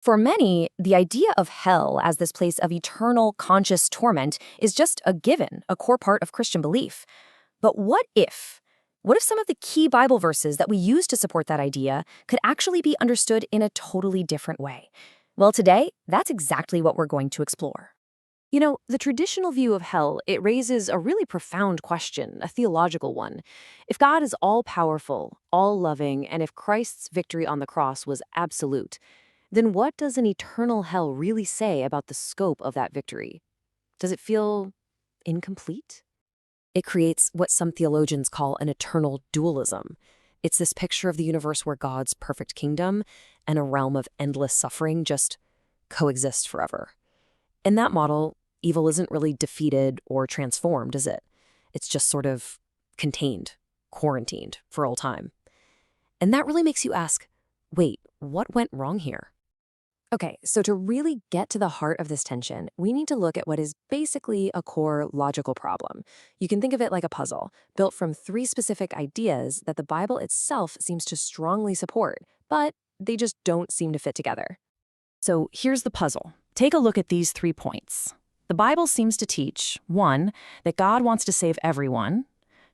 For many, the idea of hell as this place of eternal conscious torment is just a given, a core part of Christian belief. But what if? What if some of the key Bible verses that we use to support that idea could actually be understood in a totally different way? Well, today, that's exactly what we're going to explore. The traditional view of hell, it raises a really profound question, a theological one. If God is all-powerful, all-loving, and if Christ's victory on the cross was absolute, then what does an eternal hell really say about the scope of that victory? Does it feel incomplete? It creates what some theologians call an eternal dualism. It's this picture of the universe where God's perfect kingdom and a realm of endless suffering just coexist forever. In that model, evil isn't really defeated or transformed, is it? It's just sort of contained, quarantined for all time. And that really makes you ask, wait, what went wrong here? Okay, so to really get to the heart of this tension, we need to look at what is basically a core logical problem. You can think of it like a puzzle, built from three specific ideas that the Bible itself seems to strongly support, but they just don't seem to fit together. So here's the puzzle. Take a look at these 3 points. The Bible seems to teach, 1, that God wants to save everyone,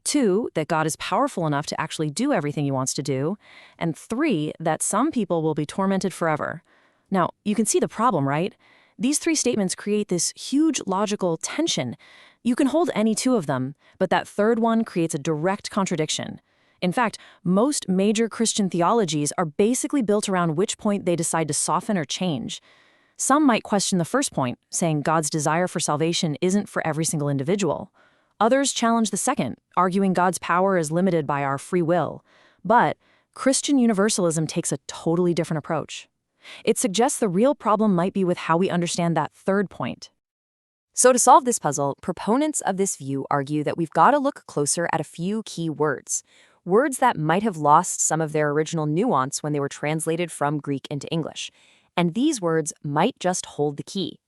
2, that God is powerful enough to actually do everything he wants to do, and 3, that some people will be tormented forever. Now, you can see the problem, right? These 3 statements create this huge logical tension. You can hold any 2 of them, but that third one creates a direct contradiction. In fact, most major Christian theologies are basically built around which point they decide to soften or change. Some might question the first point, saying God's desire for salvation isn't for every single individual. Others challenge the second, arguing God's power is limited by our free will. But Christian Universalism takes a totally different approach. It suggests the real problem might be with how we understand that third point. So to solve this puzzle, proponents of this view argue that we've got to look closer at a few key words that might have lost some of their original nuance when they were translated from Greek into English. And these words might just hold the key.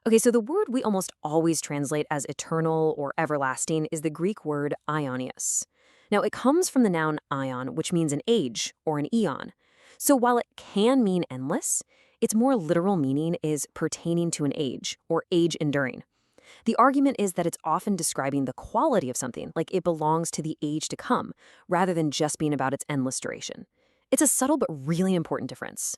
Okay, so the word we almost always translate as eternal or everlasting is the Greek word Aionios. Now, it comes from the noun aion, which means an age or an eon. So while it can mean endless, its more literal meaning is pertaining to an age or age enduring. The argument is that it's often describing the quality of something, like it belongs to the age to come, rather than just being about its endless duration. It's a subtle but really important difference.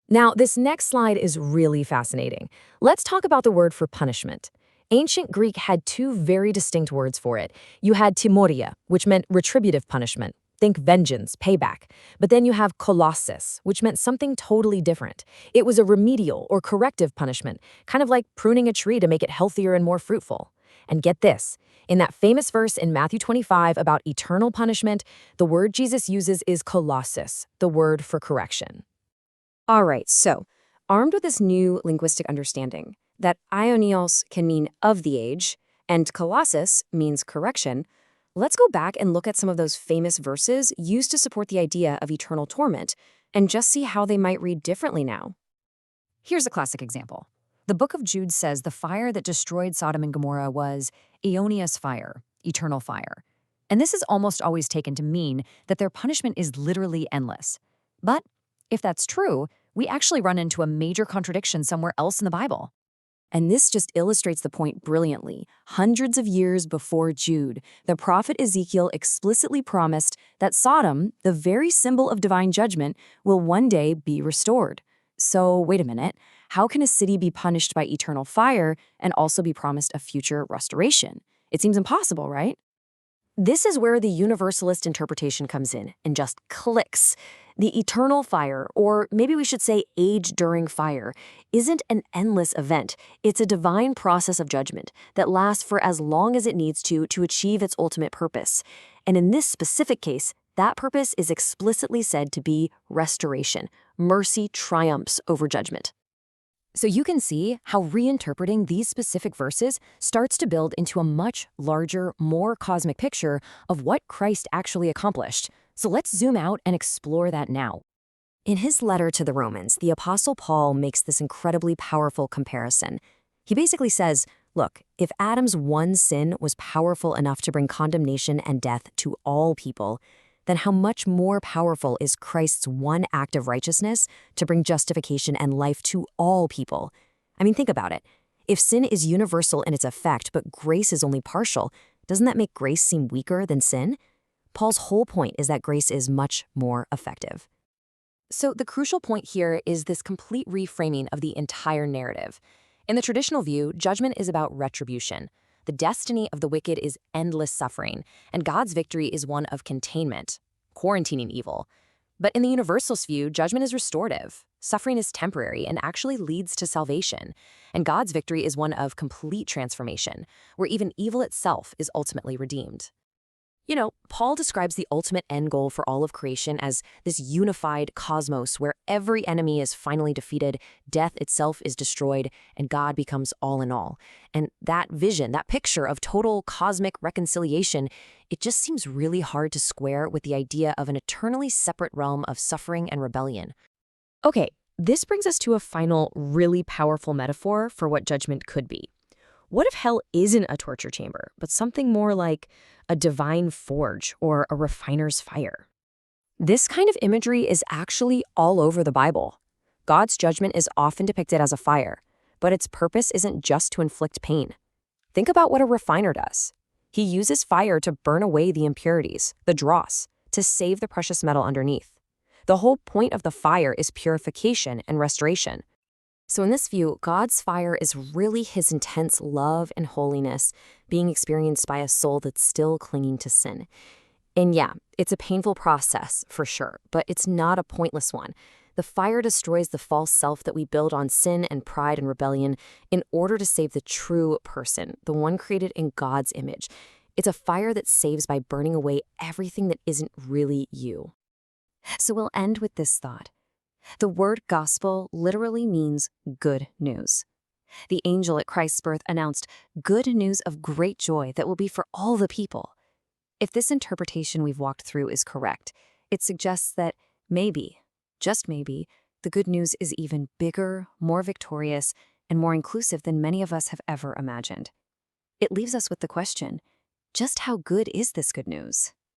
Now, this next slide is really fascinating. Let's talk about the word for punishment. Ancient Greek had 2 very distinct words for it. You had Timoria, which meant retributive punishment. Think vengeance, payback. But then you have Kolasis, which meant something totally different. It was a remedial or corrective punishment, kind of like pruning a tree to make it healthier and more fruitful. And get this, in that famous verse in Matthew 25 about eternal punishment, the word Jesus uses is Kolasis, the word for correction. All right, so armed with this new linguistic understanding that Aionios can mean of the age and Kolasis means correction, let's go back and look at some of those famous verses used to support the idea of eternal torment and just see how they might read differently now. Here's a classic example. The book of Jude says the fire that destroyed Sodom and Gomorrah was Aionios fire, eternal fire. And this is almost always taken to mean that their punishment is literally endless. But if that's true, we actually run into a major contradiction somewhere else in the Bible. And this just illustrates the point brilliantly. Hundreds of years before Jude, the prophet Ezekiel explicitly promised that Sodom, the very symbol of divine judgment, will one day be restored. So wait a minute, how can a city be punished by eternal fire and also be promised a future restoration? It seems impossible, right? This is where the universalist interpretation comes in and just clicks. The eternal fire, or maybe we should say age-during fire, isn't an endless event. It's a divine process of judgment that lasts for as long as it needs to achieve its ultimate purpose. And in this specific case, that purpose is explicitly said to be restoration. Mercy triumphs over judgment. So you can see how reinterpreting these specific verses starts to build into a much larger, more cosmic picture of what Christ actually accomplished. So let's zoom out and explore that now. In his letter to the Romans, the Apostle Paul makes this incredibly powerful comparison. He basically says, look, if Adam's one sin was powerful enough to bring condemnation and death to all people, then how much more powerful is Christ's one act of righteousness to bring justification and life to all people? I mean, think about it. If sin is universal in its effect, but grace is only partial, doesn't that make grace seem weaker than sin? Paul's whole point is that grace is much more effective. So the crucial point here is this complete reframing of the entire narrative. In the traditional view, judgment is about retribution. The destiny of the wicked is endless suffering, and God's victory is one of containment, quarantining evil. But in the Universalist view, judgment is restorative. Suffering is temporary and actually leads to salvation. And God's victory is one of complete transformation, where even evil itself is ultimately redeemed. You know, Paul describes the ultimate end goal for all of creation as this unified cosmos where every enemy is finally defeated, death itself is destroyed, and God becomes all in all. And that vision, that picture of total cosmic reconciliation, it just seems really hard to square with the idea of an eternally separate realm of suffering and rebellion. Okay, this brings us to a final, really powerful metaphor for what judgment could be. What if hell isn't a torture chamber, but something more like a divine forge or a refiner's fire? This kind of imagery is actually all over the Bible. God's judgment is often depicted as a fire, but its purpose isn't just to inflict pain. Think about what a refiner does. He uses fire to burn away the impurities, the dross, to save the precious metal underneath. The whole point of the fire is purification and restoration. So in this view, God's fire is really his intense love and holiness being experienced by a soul that's still clinging to sin. And yeah, it's a painful process for sure, but it's not a pointless one. The fire destroys the false self that we build on sin and pride and rebellion in order to save the true person, the one created in God's image. It's a fire that saves by burning away everything that isn't really you. So we'll end with this thought. The word gospel literally means good news. The angel at Christ's birth announced good news of great joy that will be for all the people. If this interpretation we've walked through is correct, it suggests that maybe, just maybe, the good news is even bigger, more victorious, and more inclusive than many of us have ever imagined. It leaves us with the question, just how good is this good news?